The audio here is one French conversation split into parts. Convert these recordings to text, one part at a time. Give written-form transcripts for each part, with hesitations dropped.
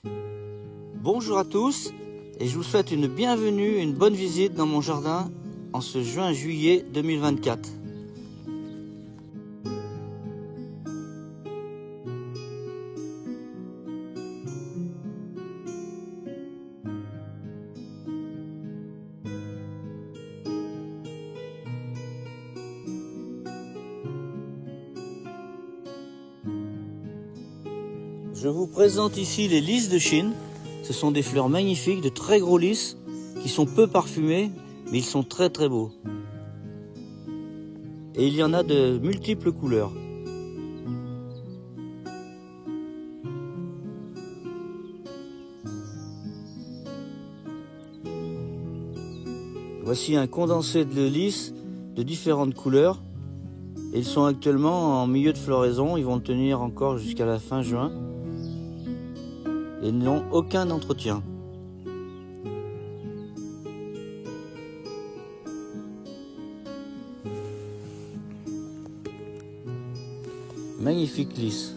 Bonjour à tous et je vous souhaite une bienvenue et une bonne visite dans mon jardin en ce juin-juillet 2024. Je vous présente ici les lys de Chine. Ce sont des fleurs magnifiques, de très gros lys, qui sont peu parfumés, mais ils sont très très beaux. Et il y en a de multiples couleurs. Voici un condensé de lys de différentes couleurs. Ils sont actuellement en milieu de floraison, ils vont tenir encore jusqu'à la fin juin. Et n'ont aucun entretien. Magnifique lys.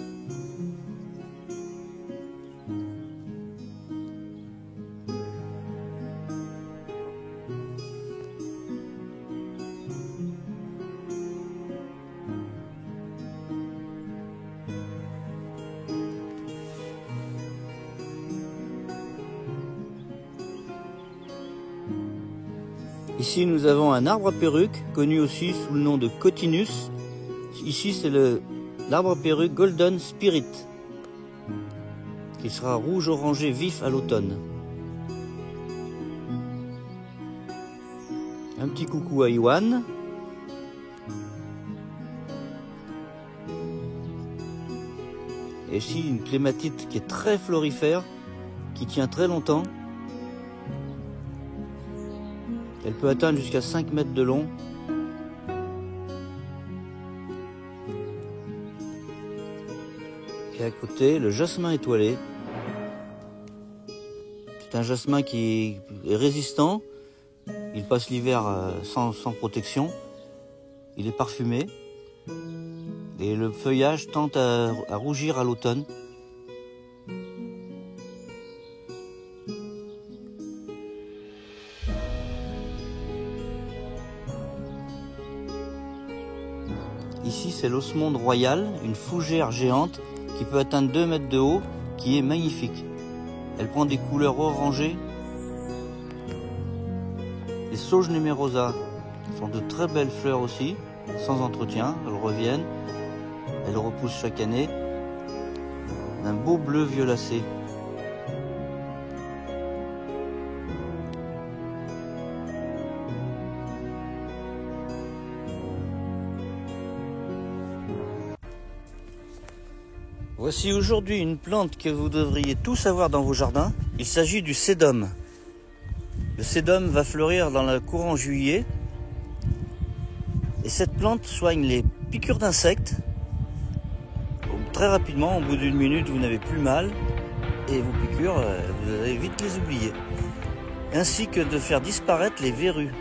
Ici nous avons un arbre à perruque, connu aussi sous le nom de Cotinus. Ici c'est l'arbre à perruque Golden Spirit, qui sera rouge-orangé vif à l'automne. Un petit coucou à Iwan. Et ici une clématite qui est très florifère, qui tient très longtemps. Elle peut atteindre jusqu'à 5 mètres de long. Et à côté, le jasmin étoilé. C'est un jasmin qui est résistant. Il passe l'hiver sans protection. Il est parfumé. Et le feuillage tend à rougir à l'automne. Ici, c'est l'osmonde royal, une fougère géante qui peut atteindre 2 mètres de haut, qui est magnifique. Elle prend des couleurs orangées. Les sauges numerosa sont de très belles fleurs aussi, sans entretien. Elles reviennent, elles repoussent chaque année. Un beau bleu violacé. Voici aujourd'hui une plante que vous devriez tous avoir dans vos jardins. Il s'agit du sédum. Le sédum va fleurir dans le courant juillet. Et cette plante soigne les piqûres d'insectes. Très rapidement, au bout d'une minute, vous n'avez plus mal. Et vos piqûres, vous allez vite les oublier. Ainsi que de faire disparaître les verrues.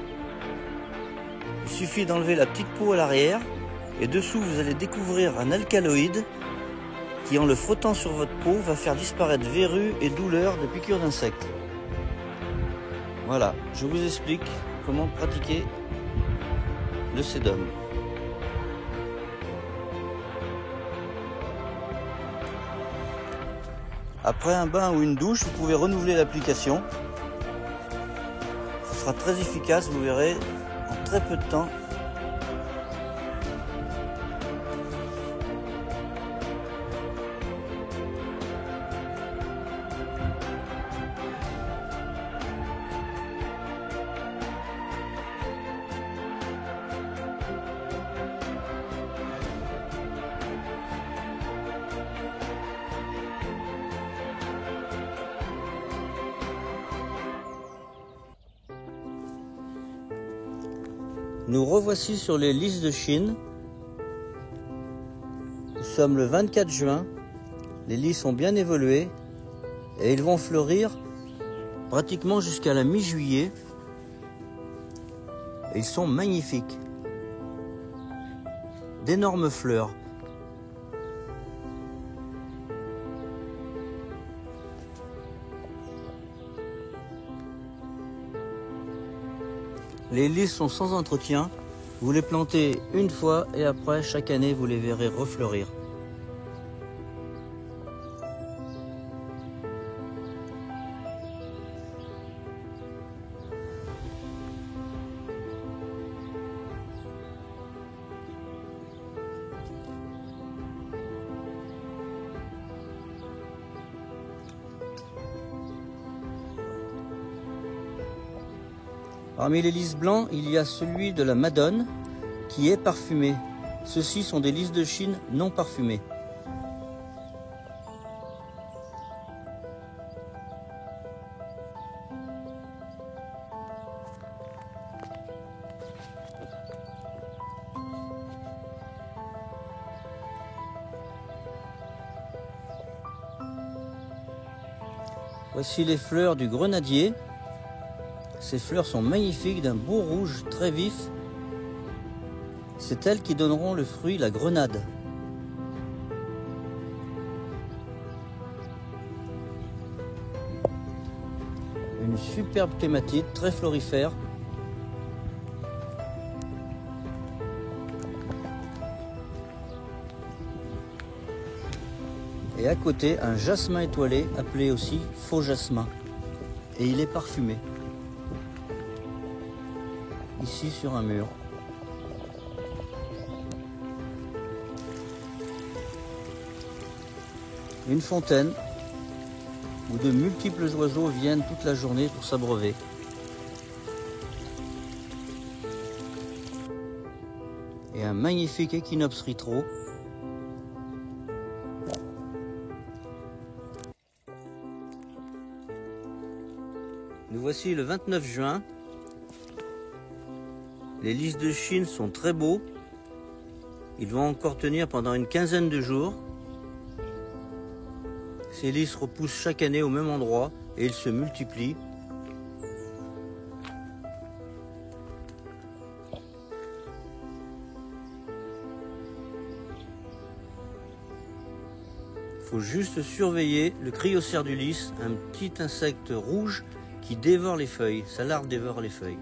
Il suffit d'enlever la petite peau à l'arrière. Et dessous, vous allez découvrir un alcaloïde qui, en le frottant sur votre peau, va faire disparaître verrues et douleurs de piqûres d'insectes. Voilà, je vous explique comment pratiquer le sédum. Après un bain ou une douche, vous pouvez renouveler l'application. Ce sera très efficace, vous verrez, en très peu de temps. Nous revoici sur les lys de Chine. Nous sommes le 24 juin. Les lys sont bien évolués et ils vont fleurir pratiquement jusqu'à la mi-juillet. Et ils sont magnifiques. D'énormes fleurs. Les lys sont sans entretien. Vous les plantez une fois et après, chaque année, vous les verrez refleurir. Parmi les lys blancs, il y a celui de la Madone qui est parfumé. Ceux-ci sont des lys de Chine non parfumés. Voici les fleurs du grenadier. Ces fleurs sont magnifiques, d'un beau rouge très vif. C'est elles qui donneront le fruit, la grenade. Une superbe clématite, très florifère. Et à côté, un jasmin étoilé, appelé aussi faux jasmin. Et il est parfumé. Ici sur un mur. Une fontaine où de multiples oiseaux viennent toute la journée pour s'abreuver. Et un magnifique équinoxe ritro. Nous voici le 29 juin. Les lys de Chine sont très beaux. Ils vont encore tenir pendant une quinzaine de jours. Ces lys repoussent chaque année au même endroit et ils se multiplient. Il faut juste surveiller le cryocère du lys, un petit insecte rouge qui dévore les feuilles. Sa larve dévore les feuilles.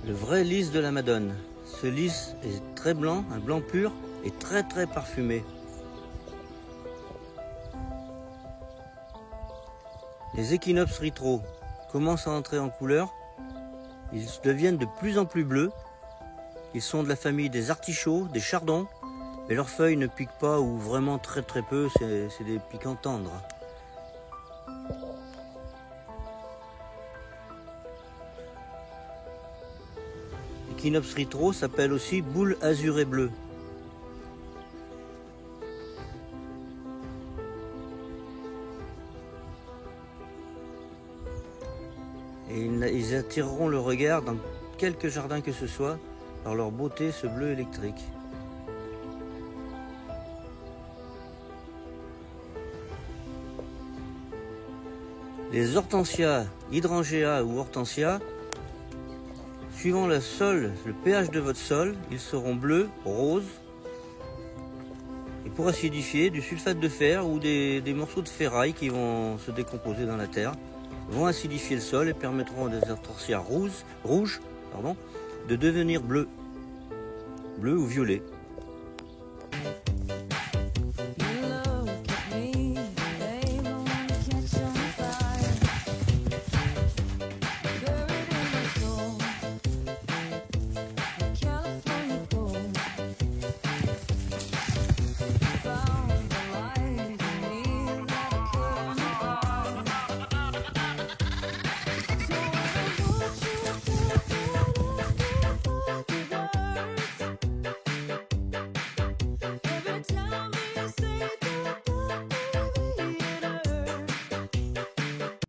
Le vrai lys de la Madone. Ce lys est très blanc, un blanc pur et très parfumé. Les équinoxe ritro commencent à entrer en couleur. Ils deviennent de plus en plus bleus. Ils sont de la famille des artichauts, des chardons, mais leurs feuilles ne piquent pas ou vraiment très peu, c'est des piquants tendres. L'équinoxe ritro s'appelle aussi boule azurée bleue. Et ils attireront le regard dans quelque jardin que ce soit par leur beauté, ce bleu électrique. Les hortensias, hydrangea ou hortensia, suivant le sol, le pH de votre sol, ils seront bleus, roses. Et pour acidifier, du sulfate de fer ou des morceaux de ferraille qui vont se décomposer dans la terre vont acidifier le sol et permettront à des hortensias rouges de devenir bleus ou violets.